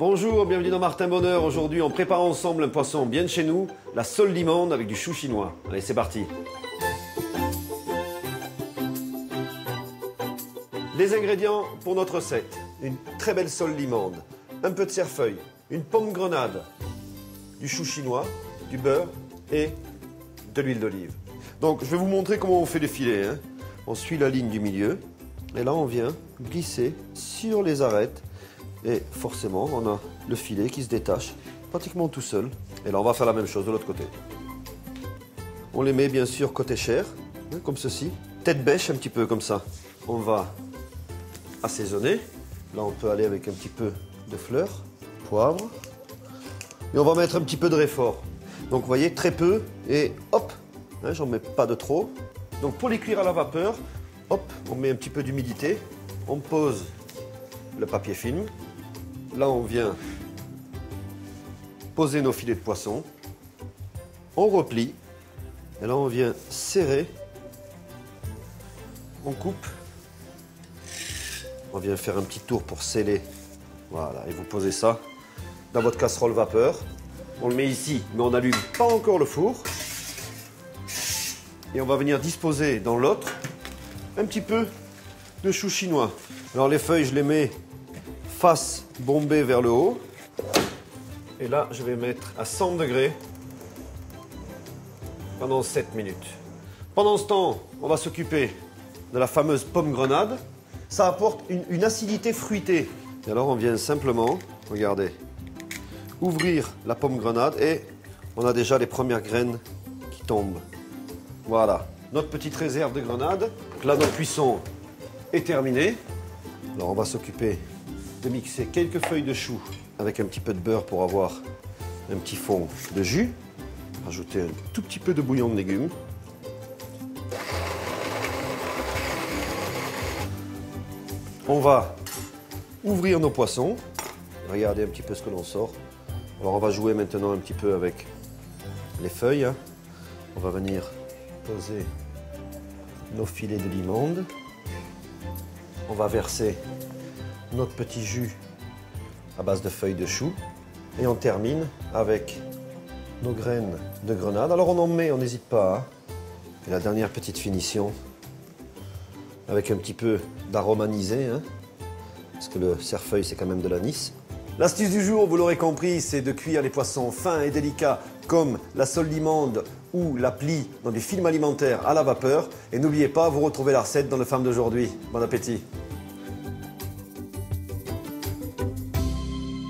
Bonjour, bienvenue dans Martin Bonheur. Aujourd'hui, on prépare ensemble un poisson bien de chez nous, la sole limande avec du chou chinois. Allez, c'est parti. Les ingrédients pour notre recette. Une très belle sole limande, un peu de cerfeuil, une pomme grenade, du chou chinois, du beurre et de l'huile d'olive. Donc, je vais vous montrer comment on fait les filets. On suit la ligne du milieu et là, on vient glisser sur les arêtes. Et forcément, on a le filet qui se détache pratiquement tout seul. Et là, on va faire la même chose de l'autre côté. On les met bien sûr côté chair, comme ceci. Tête bêche, un petit peu comme ça. On va assaisonner. Là, on peut aller avec un petit peu de fleurs, poivre. Et on va mettre un petit peu de réfort. Donc, vous voyez, très peu. Et hop, j'en mets pas de trop. Donc, pour les cuire à la vapeur, hop, on met un petit peu d'humidité. On pose le papier film. Là, on vient poser nos filets de poisson. On replie. Et là, on vient serrer. On coupe. On vient faire un petit tour pour sceller. Voilà, et vous posez ça dans votre casserole vapeur. On le met ici, mais on n'allume pas encore le four. Et on va venir disposer dans l'autre un petit peu de chou chinois. Alors les feuilles, je les mets face bombée vers le haut. Et là, je vais mettre à 100 degrés pendant 7 minutes. Pendant ce temps, on va s'occuper de la fameuse pomme grenade. Ça apporte une acidité fruitée. Et alors, on vient simplement, regardez, ouvrir la pomme grenade et on a déjà les premières graines qui tombent. Voilà, notre petite réserve de grenade. Donc là, notre cuisson est terminée. Alors, on va s'occuper de mixer quelques feuilles de chou avec un petit peu de beurre pour avoir un petit fond de jus. Rajouter un tout petit peu de bouillon de légumes. On va ouvrir nos poissons. Regardez un petit peu ce que l'on sort. Alors on va jouer maintenant un petit peu avec les feuilles. On va venir poser nos filets de limande. On va verser notre petit jus à base de feuilles de chou. Et on termine avec nos graines de grenade. Alors on en met, on n'hésite pas. Et la dernière petite finition avec un petit peu d'aromanisé. Parce que le cerfeuil, c'est quand même de l'anis. L'astuce du jour, vous l'aurez compris, c'est de cuire les poissons fins et délicats comme la sole limande ou la plie dans des films alimentaires à la vapeur. Et n'oubliez pas, vous retrouvez la recette dans le Femme d'aujourd'hui. Bon appétit!